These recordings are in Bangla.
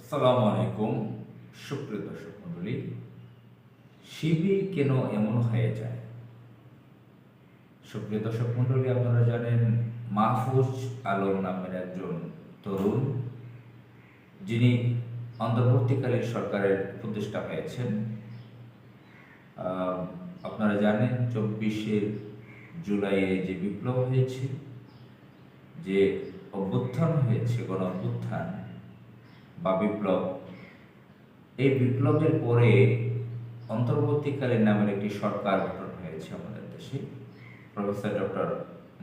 আসসালামু আলাইকুম। সুপ্রিয় দর্শক মণ্ডলী, শিবির কেন এমন হয়ে যায়? সুপ্রিয় দর্শক মণ্ডলী, আপনারা জানেন মাহফুজ আলম নামের একজন তরুণ, যিনি অন্তর্বর্তীকালীন সরকারের উপদেষ্টা হয়েছেন। আপনারা জানেন 24শে জুলাইয়ে যে বিপ্লব হয়েছে, যে অভ্যুত্থান হয়েছে, গণ অভ্যুত্থান বা বিপ্লব, এই বিপ্লবের পরে অন্তর্বর্তীকালীন নামের একটি সরকার গঠন হয়েছে আমাদের দেশে প্রফেসর ডক্টর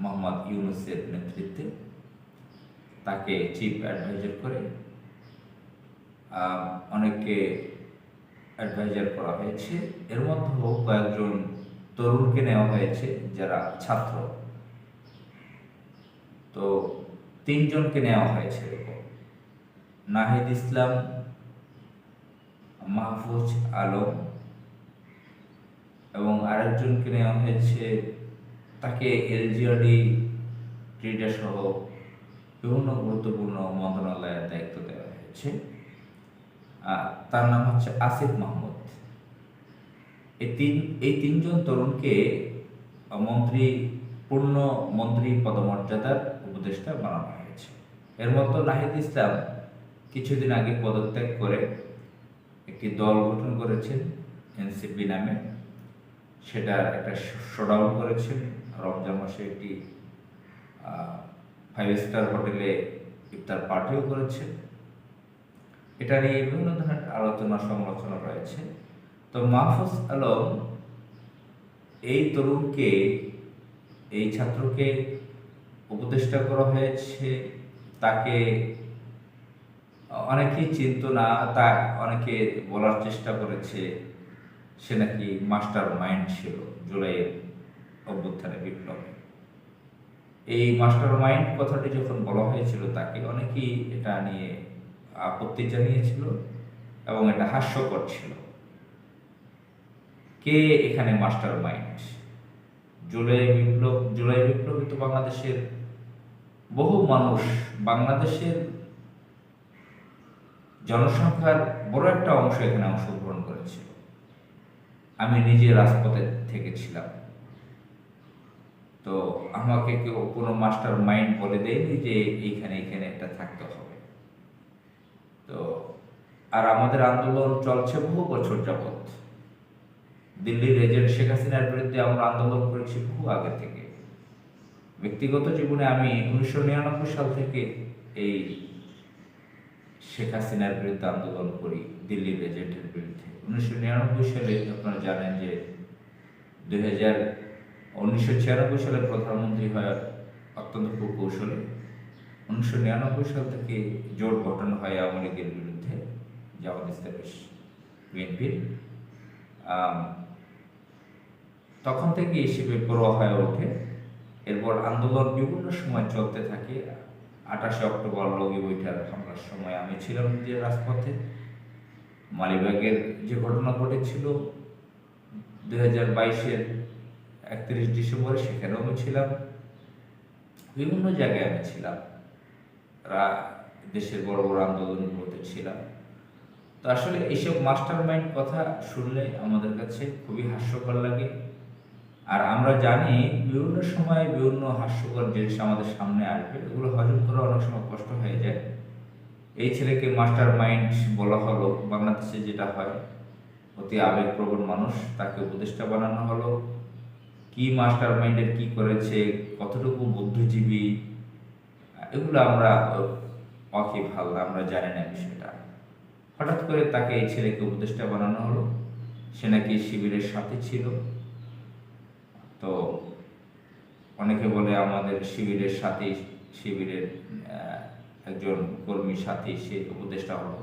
মোহাম্মদ ইউনূসের নেতৃত্বে। তাকে চিফ অ্যাডভাইজার করে অনেককে অ্যাডভাইজার করা হয়েছে। এর মধ্যেও কয়েকজন তরুণকে নেওয়া হয়েছে যারা ছাত্র। তো 3 জনকে নেওয়া হয়েছে এরকম: নাহিদ ইসলাম, মাহফুজ আলম এবং আরেকজনকে নেওয়া হয়েছে, তাকে এলজিআরডি ক্রীড়া সহ বিভিন্ন গুরুত্বপূর্ণ মন্ত্রণালয়ের দায়িত্ব দেওয়া হয়েছে। তার নাম হচ্ছে আসিফ মাহমুদ। এই তিনজন তরুণকে পূর্ণ মন্ত্রী পদমর্যাদার উপদেষ্টা বানানো হয়েছে। এর মধ্যে নাহিদ ইসলাম কিছুদিন আগে পদত্যাগ করে একটি দল গঠন করেছেন এনসিপি নামে। সেটা একটা শোডাউন করেছেন। রমজান মাসে একটি 5 স্টার হোটেলে ইফতার পার্টিও করেছেন। এটা নিয়ে বিভিন্ন ধরনের আলোচনা সমালোচনা রয়েছে। তো মাহফুজ আলম এই তরুণকে, এই ছাত্রকে উপদেষ্টা করা হয়েছে। তাকে অনেকেই চিনত না, তা অনেকে বলার চেষ্টা করেছে সে নাকি মাস্টার মাইন্ড ছিল জুলাইয়ের অভ্যুত্থানে, বিপ্লবে। এই মাস্টার মাইন্ড কথাটি যখন বলা হয়েছিল তাকে, অনেকেই এটা নিয়ে আপত্তি জানিয়েছিল এবং এটা হাস্যকর ছিল। কে এখানে মাস্টার মাইন্ড? জুলাই বিপ্লবে তো বাংলাদেশের বহু মানুষ, বাংলাদেশের জনসংখ্যার বড় একটা অংশ এখানে অংশগ্রহণ করেছিল। আমি নিজে রাজপথে থেকেছিলাম। তো আমাকে কেউ কোনো মাস্টার মাইন্ড বলে দেয়নি যে এইখানে এটা থাকতে হবে। তো আর আমাদের আন্দোলন চলছে বহু বছর যাবৎ। দিল্লির এজেন্ট শেখ হাসিনার বিরুদ্ধে আমরা আন্দোলন করেছি বহু আগে থেকে। ব্যক্তিগত জীবনে আমি 1999 সাল থেকে এই শেখ হাসিনার বিরুদ্ধে আন্দোলন করি, দিল্লির এজেন্টের বিরুদ্ধে। 1999 সালে আপনারা জানেন যে 1996 সালে প্রধানমন্ত্রী হয় অত্যন্ত কৌশলে। 1999 সাল থেকে জোট গঠন হয় আওয়ামী লীগের বিরুদ্ধে, জামাত ইসলামী, বিএনপির। তখন থেকে হিসেবে পড়ুয়া হয়ে ওঠে। এরপর আন্দোলন বিভিন্ন সময় চলতে থাকে। 28 অক্টোবর লগি বৈঠার হামলার সময় আমি ছিলাম যে রাজপথে। মালিবাগের যে ঘটনা ঘটেছিল 2022-এর 31 ডিসেম্বরে, সেখানেও আমি ছিলাম। বিভিন্ন জায়গায় আমি ছিলাম, দেশের বড় বড় আন্দোলনগুলোতে ছিলাম। তো আসলে এইসব মাস্টার মাইন্ড কথা শুনলে আমাদের কাছে খুবই হাস্যকর লাগে। আর আমরা জানি বিভিন্ন সময় বিভিন্ন হাস্যকর জিনিস আমাদের সামনে আসবে, এগুলো হজম করা অনেক সময় কষ্ট হয়ে যায়। এই ছেলেকে মাস্টার মাইন্ড বলা হলো। বাংলাদেশে যেটা হয়, অতি আবেগপ্রবণ মানুষ, তাকে উপদেষ্টা বানানো হলো। কি মাস্টার মাইন্ডের কি করেছে, কতটুকু বুদ্ধিজীবী, এগুলো আমরা ওয়াকিবহাল, আমরা জানি না বিষয়টা। হঠাৎ করে তাকে, এই ছেলেকে উপদেষ্টা বানানো হলো। সে নাকি শিবিরের সাথে ছিল। তো অনেকে বলে আমাদের শিবিরের সাথে, শিবিরের একজন কর্মী সাথী সে উপদেষ্টা হলো।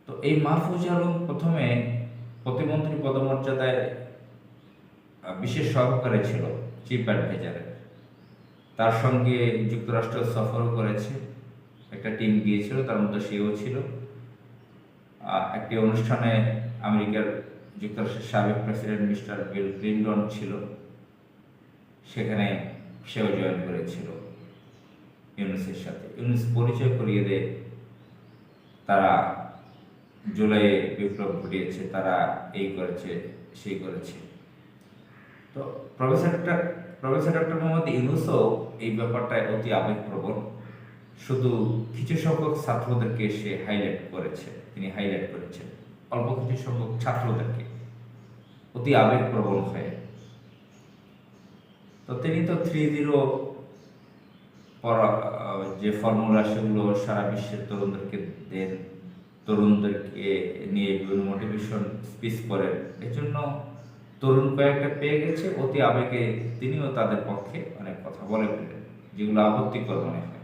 তো এই মাহফুজ আলম প্রথমে প্রতিমন্ত্রী পদমর্যাদায় বিশেষ সহকারী ছিল, চিফ অ্যাডভাইজারের। তার সঙ্গে যুক্তরাষ্ট্র সফরও করেছে, একটা টিম গিয়েছিল, তার মধ্যে সেও ছিল। একটি অনুষ্ঠানে আমেরিকার যুক্তরাষ্ট্রের সাবেক প্রেসিডেন্ট মিস্টার বিল ক্লিনটন ছিল, সেখানে সেও জয়েন করেছিল ইউনূসের সাথে। ইউনূস পরিচয় করিয়ে দেয় তারা জুলাই বিপ্লব ঘটিয়েছে, তারা এই করেছে সেই করেছে। তো প্রফেসর ডক্টর মোহাম্মদ ইউনূসও এই ব্যাপারটায় অতি আবেগপ্রবণ। শুধু কিছু সংখ্যক ছাত্রদেরকে সে তিনি হাইলাইট করেছেন, অল্প কিছু সংখ্যক ছাত্রদেরকে অতি আবেগপ্রবণ হয়ে। তো তিনি তো 3-0 যে ফর্মুলা সেগুলো সারা বিশ্বের তরুণদেরকে দেন, তরুণদেরকে নিয়ে বিভিন্ন মোটিভেশন স্পিচ করেন। এই জন্য তরুণ কয়েকটা পেয়ে গেছে, অতি আবেগে তিনিও তাদের পক্ষে অনেক কথা বলে ফেলেন, যেগুলো আপত্তিকর মনে হয়।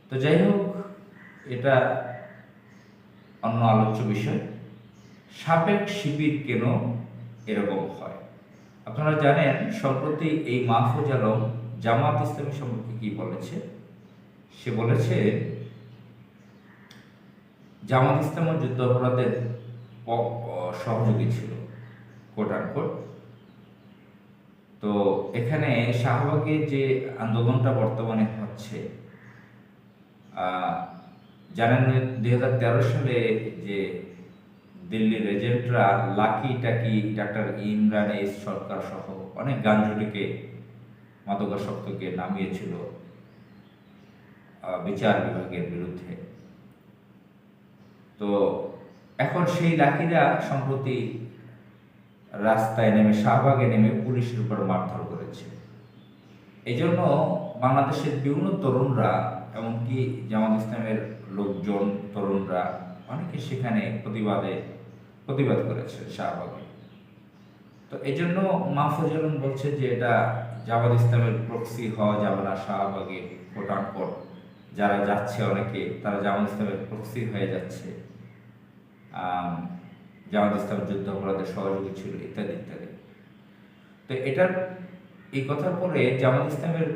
তো যাই হোক, এটা অন্য আলোচ্য বিষয়। সাবেক শিবির কেন এরকম হয়? আপনারা জানেন, সম্প্রতি এই মাহফুজ আলম জামাত ইসলামী সম্পর্কে কি বলেছে। সে বলেছে জামাত ইসলাম যুদ্ধাপরাধের সহযোগী ছিল, কোট আনকোট। তো এখানে শাহবাগে যে আন্দোলনটা বর্তমানে হচ্ছে, জানেন 2013 সালে যে দিল্লির এজেন্টরা লাকি টাকি ডাক্তার ইমরান সরকার সহ অনেক গাঞ্জুটিকে, মাদকাসক্তকে নামিয়েছিল বিচার বিভাগের বিরুদ্ধে। তো এখন সেই লাকিরা সম্প্রতি রাস্তায় নেমে, শাহবাগে নেমে পুলিশের উপর মারধর করেছে। এই জন্য বাংলাদেশের বিভিন্ন তরুণরা, এমনকি জামাত ইসলামের লোকজন, তরুণরা অনেকে সেখানে প্রতিবাদ করেছে শাহবাগে। তো এই জন্য মাহফুজ আলম বলছে যে এটা জামাত ইসলামের প্রক্সি হওয়া যাবে না। শাহবাগে কোট আনকোট যারা যাচ্ছে, অনেকে তারা জামাত ইসলামের প্রক্সি হয়ে যাচ্ছে, জামাত ইসলাম যুদ্ধাপরাধের সহযোগী ছিল, ইত্যাদি ইত্যাদি। তো এই কথার পরে জামাত ইসলামের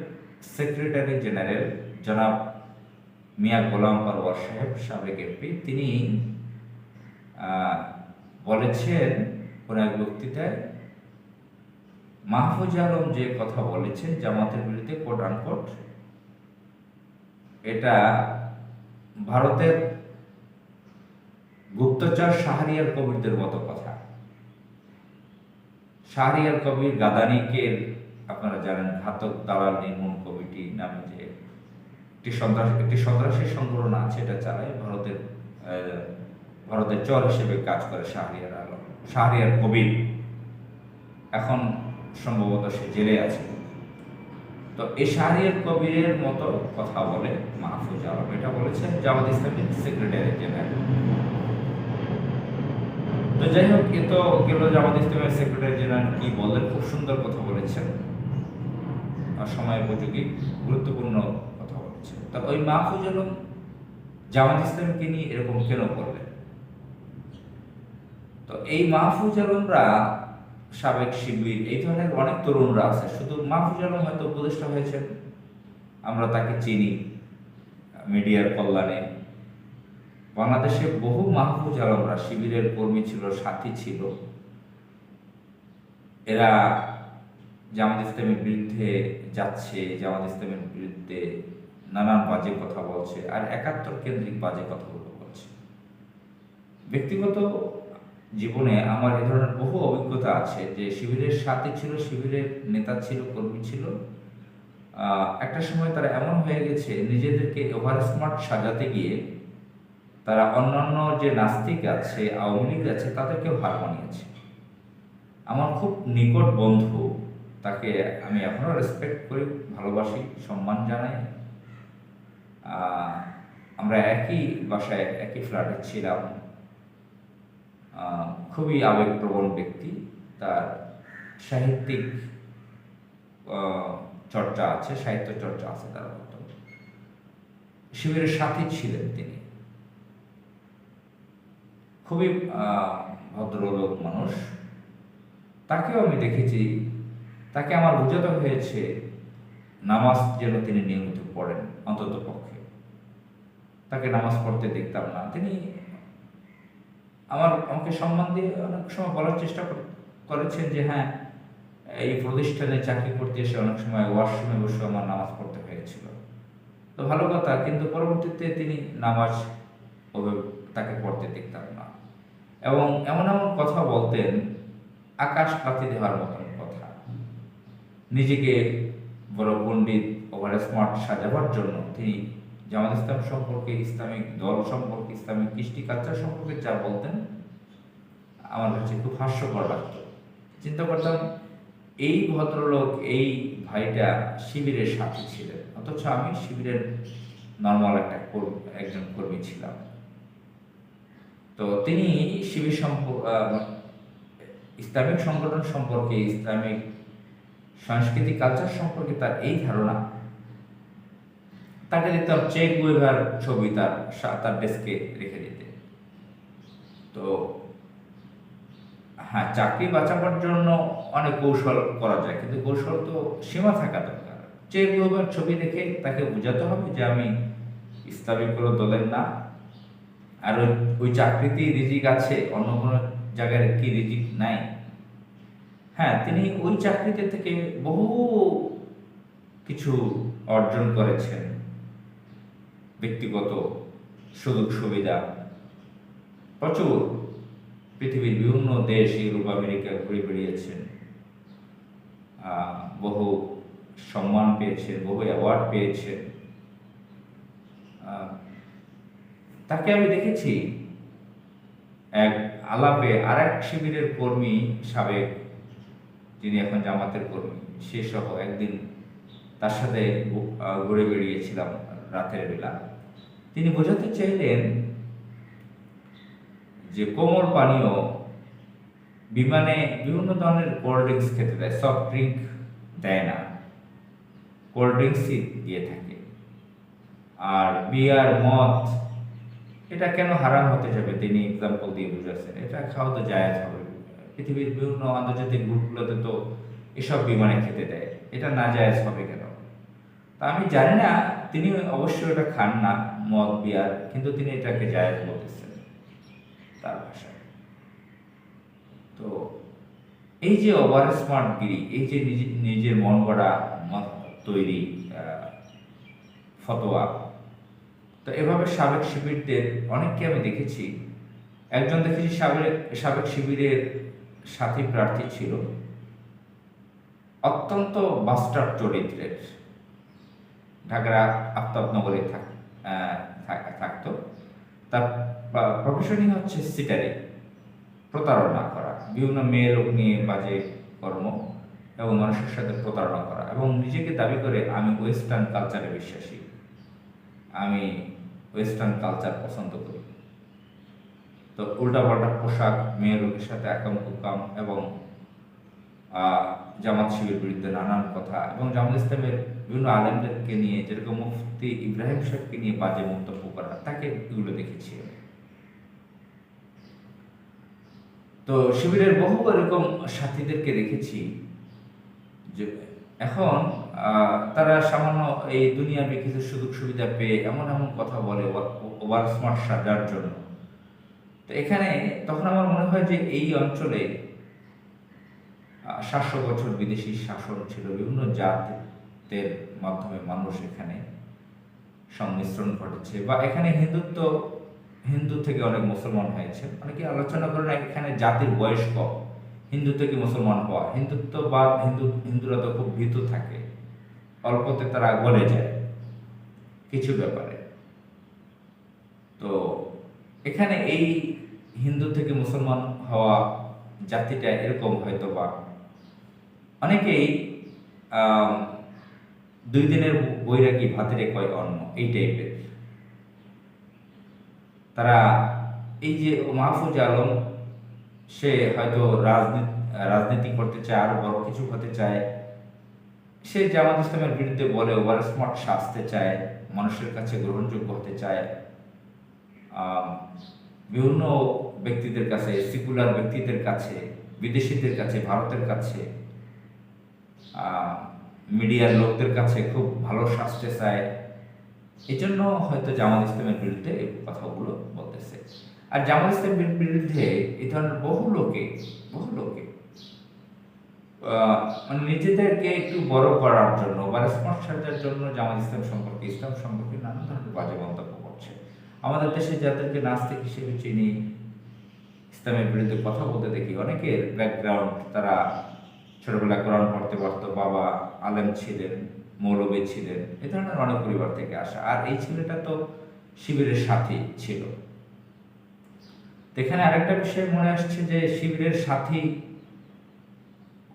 সেক্রেটারি জেনারেল জনাব মিয়া গোলাম পরওয়ার সাহেব, সাবেক এমপি, তিনি বলেছেন কোন এক বক্তৃতায়, মাহফুজ আলম যে কথা বলেছেন জামাতের বিরুদ্ধে কোট আনকোট, এটা ভারতের গুপ্তচর শাহরিয়ার কবিরদের মতো কথা। শাহরিয়ার কবির গাদানিকে আপনারা জানেন, ঘাতক দালাল নির্মূল কমিটি নামে যে একটি সন্ত্রাসী সংগঠন আছে, এটা চালায় ভারতের চর হিসেবে কাজ করে শাহরিয়ার কবির। এখন সম্ভবত সে জেলে আছে। তো এই শাহরিয়ার কবিরের মতো কথা বলে মাহফুজ আলম, এটা বলেছেন জামাত ইসলামের সেক্রেটারি জেনারেল। তো যাই হোক, এ তো গেল জামাত ইসলামের সেক্রেটারি জেনারেল কি বললেন, খুব সুন্দর কথা বলেছেন, সময় উপযোগী গুরুত্বপূর্ণ কথা বলেছেন। তা ওই মাহফুজ আলম জামাত ইসলামকে নিয়ে এরকম কেন করলেন? তো এই মাহফুজ আলমরা, সাবেক শিবির, এই ধরনের অনেক তরুণরা আছে। শুধু মাহফুজ আলম হয়তো উপদেষ্টা হয়েছেন, আমরা তাকে চিনি মিডিয়ার কল্যাণে। বাংলাদেশে বহু মাহফুজ আলমরা শিবিরের কর্মী ছিল, সাথী ছিল। এরা জামাত ইসলামের বিরুদ্ধে যাচ্ছে, জামাত ইসলামের বিরুদ্ধে নানান বাজে কথা বলছে, আর 71 কেন্দ্রিক বাজে কথাগুলো বলছে। ব্যক্তিগত জীবনে আমার এ ধরনের বহু অভিজ্ঞতা আছে যে শিবিরের সাথে ছিল, শিবিরের নেতা ছিল, কর্মী ছিল। একটা সময় তারা এমন হয়ে গেছে, নিজেদেরকে ওভার স্মার্ট সাজাতে গিয়ে তারা অন্যান্য যে নাস্তিক আছে, আওয়ামী লীগ আছে, তাদেরকেও হার মানিয়েছে। আমার খুব নিকট বন্ধু, তাকে আমি এখনো রেসপেক্ট করি, ভালোবাসি, সম্মান জানাই। আমরা একই বাসায়, একই ফ্ল্যাটে ছিলাম। খুবই আবেগপ্রবণ ব্যক্তি, তার সাহিত্যিক চর্চা আছে, সাহিত্য চর্চা আছে তার মতো। শিবিরের সাথী ছিলেন তিনি, খুবই ভদ্রলোক মানুষ। তাকেও আমি দেখেছি, তাকে আমার বোঝাতে হয়েছে নামাজ যেন তিনি নিয়মিত পড়েন, অন্তত পক্ষে। তাকে নামাজ পড়তে দেখতাম না। তিনি আমাকে সম্মান দিয়ে অনেক সময় বলার চেষ্টা করেছেন যে হ্যাঁ, এই প্রতিষ্ঠানে চাকরি করতে এসে অনেক সময় ওয়াশরুমে বসে আমার নামাজ পড়তে হয়েছিল। তো ভালো কথা, কিন্তু পরবর্তীতে তিনি নামাজ ওভাবে তাকে পড়তে দেখতাম না। এবং এমন এমন কথা বলতেন, আকাশ পাতি দেওয়ার মতন কথা। নিজেকে বড় পণ্ডিত, ওভার স্মার্ট সাজাবার জন্য তিনি জামাত ইসলাম সম্পর্কে, ইসলামিক দল সম্পর্কে, ইসলামিক কৃষ্টি কালচার সম্পর্কে যা বলতেন, আমার কাছে খুব হাস্যকর লাগতো। চিন্তা করতাম, এই ভদ্রলোক, এই ভাইটা শিবিরের সাথী ছিলেন, অথচ আমি শিবিরের নর্মাল একজন কর্মী ছিলাম। তো তিনি শিবির ইসলামিক সংগঠন সম্পর্কে, ইসলামিক সংস্কৃতি কালচার সম্পর্কে তার এই ধারণা। তাকে দেখতাম চে গুয়েভার ছবি তার ডেস্কে রেখে দিতে। তো হ্যাঁ, চাকরি বাঁচাবার জন্য অনেক কৌশল করা যায়, কিন্তু কৌশল তো সীমা থাকা দরকার। চে গুয়েভার ছবি দেখে তাকে বোঝাতে হবে যে আমি ইসলামিক কোনো দলের না, আর ওই চাকরিতেই রিজিক আছে, অন্য কোনো জায়গায় কি রিজিক নাই। হ্যাঁ, তিনি ওই চাকরিতে থেকে বহু কিছু অর্জন করেছেন, ব্যক্তিগত সুযোগ সুবিধা প্রচুর, পৃথিবীর বিভিন্ন দেশ, ইউরোপ, আমেরিকা ঘুরে বেরিয়েছেন, বহু সম্মান পেয়েছেন, বহু অ্যাওয়ার্ড পেয়েছেন। তাকে আমি দেখেছি এক আলাপে আর এক শিবিরের কর্মী, সাবেক, যিনি এখন জামাতের কর্মী, সে সহ একদিন তার সাথে ঘুরে বেরিয়েছিলাম রাতের বেলা। তিনি বোঝাতে চাইলেন যে কোমল পানীয়, বিমানে বিভিন্ন ধরনের কোল্ড ড্রিঙ্কস খেতে দেয়, সফট ড্রিঙ্ক দেয় না, কোল্ড ড্রিঙ্কসই দিয়ে থাকে। আর বিয়ার, মদ, এটা কেন হারাম হতে যাবে, তিনি এক্সাম্পল দিয়ে বুঝাচ্ছেন। এটা খাওয়া তো জায়েজ হবে, পৃথিবীর বিভিন্ন আন্তর্জাতিক গ্রুপগুলোতে তো এসব বিমানে খেতে দেয়, এটা না জায়েজ হবে কেন? তা আমি জানি না, তিনি অবশ্যই এটা খান না, মদ বিয়ার, কিন্তু তিনি এটাকে জায়েজ বলতেছেন তার ভাষায়। তো এই যে ওভার স্মার্টগিরি, এই যে নিজের মন গড়া তৈরি ফতোয়া, তো এভাবে সাবেক শিবিরদের অনেককে আমি দেখেছি। একজন দেখেছি সাবেক শিবিরের সাথী প্রার্থী ছিল, অত্যন্ত বাস্টার্ড চরিত্রের, ঢাকার আফতাবনগরে থাকতো। তার প্রফেশনই হচ্ছে সিটারি, প্রতারণা করা, বিভিন্ন মেয়ে লোক নিয়ে বাজে কর্ম এবং মানুষের সাথে প্রতারণা করা, এবং নিজেকে দাবি করে আমি ওয়েস্টার্ন কালচারে বিশ্বাসী, আমি ওয়েস্টার্ন কালচার পছন্দ করি। তো উল্টাপাল্টা পোশাক, মেয়ে লোকের সাথে আকাম কুকাম, এবং জামাত শিবির বিরুদ্ধে নানান কথা, এবং জামাত ইসলামের বিভিন্ন আলেমদেরকে নিয়ে, যেরকম মুফতি ইব্রাহিম সাহেবকে নিয়ে বাজে মন্তব্য করা, তাকে এগুলো দেখেছি। তো শিবিরের বহু এরকম সাথীদেরকে দেখেছি যে এখন তারা সামান্য এই দুনিয়াবি কিছু সুযোগ সুবিধা পেয়ে এমন এমন কথা বলে ওভার স্মার্ট সাজার জন্য। তো এখানে তখন আমার মনে হয় যে এই অঞ্চলে 700 বছর বিদেশি শাসন ছিল, বিভিন্ন জাতের মাধ্যমে মানুষ এখানে সংমিশ্রণ ঘটেছে, বা এখানে হিন্দু থেকে অনেক মুসলমান হয়েছে। অনেকে আলোচনা করেন এখানে জাতির বয়স কম, হিন্দু থেকে মুসলমান হওয়া, হিন্দুত্ববাদ, হিন্দুরা তো খুব ভীতু থাকে, অল্পতে তারা গলে যায় কিছু ব্যাপারে। তো এখানে এই হিন্দু থেকে মুসলমান হওয়া জাতিটা এরকম হয়তো, বা অনেকেই 2 দিনের বৈরাগী ভাতেরে কয় অন্ন, এই টাইপের। তারা এই যে মাহফুজ আলম, সে হয়তো রাজনীতি করতে চায়, আরো বড় কিছু হতে চায়, সে জামাত ইসলামের বিরুদ্ধে বলে ওভার স্মার্ট সাজতে চায়, মানুষের কাছে গ্রহণযোগ্য হতে চায়, বিভিন্ন ব্যক্তিদের কাছে, সেকুলার ব্যক্তিদের কাছে, বিদেশিদের কাছে, ভারতের কাছে, মিডিয়ার লোকদের কাছে খুব ভালো সাজতে চায়। এই জন্য হয়তো জামাত ইসলামের বিরুদ্ধে এই কথাগুলো বলতেছে। আর জামাত ইসলামের বিরুদ্ধে এই ধরনের বহু লোকে মানে নিজেদেরকে একটু বড় করার জন্য বা স্মার্ট সাজার জন্য জামাত ইসলাম সম্পর্কে, ইসলাম সম্পর্কে নানা ধরনের বাজে মন্তব্য করছে। আমাদের দেশে যাদেরকে নাস্তিক হিসেবে চিনি, ইসলামের বিরুদ্ধে কথা বলতে দেখি, অনেকের ব্যাকগ্রাউন্ড, তারা ছোটবেলায় কোরআন পড়তে পারতো, বাবা আলেম ছিলেন, মৌলবী ছিলেন, এ ধরনের অনেক পরিবার থেকে আসা। আর এই ছেলেটা তো শিবিরের সাথী ছিল। তো এখানে আরেকটা বিষয় মনে আসছে যে শিবিরের সাথী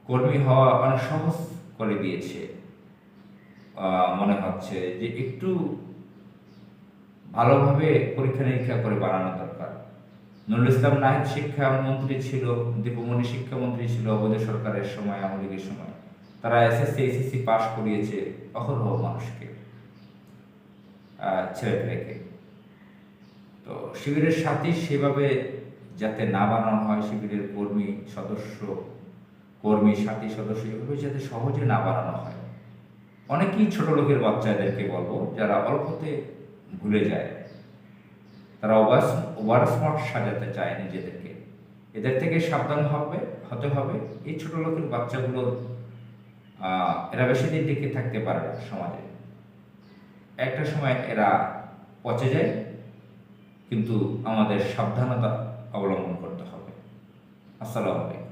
কর্মী হওয়া অনেক সহজ করে দিয়েছে। মনে হচ্ছে যে একটু ভালোভাবে পরীক্ষা নিরীক্ষা করে বানানো দরকার। নুরুল ইসলাম নাহিদ শিক্ষামন্ত্রী ছিল, দীপুমণি শিক্ষামন্ত্রী ছিল অবৈধ সরকারের সময়, আওয়ামী লীগের সময়। তারা এসএসসি এইচএসসি পাশ করিয়েছে অহরহ মানুষকে, ছেলেপেলেকে। তো শিবিরের সাথী সেভাবে যাতে না বানানো হয়, শিবিরের কর্মী সাথী সদস্য এভাবে যাতে সহজে না বানানো হয়। অনেকেই ছোট লোকের বাচ্চাদেরকে বলবো, যারা অল্পতে ভুলে যায়, তারা ওভার স্মার্ট সাজাতে চায় নিজেদেরকে, এদের থেকে সাবধান হতে হবে। এই ছোট লোকের বাচ্চাগুলোর এরা বেশি দিন টিকে থাকতে পারে না সমাজে, একটা সময় এরা পচে যায়। কিন্তু আমাদের সাবধানতা অবলম্বন করতে হবে। আসসালামু আলাইকুম।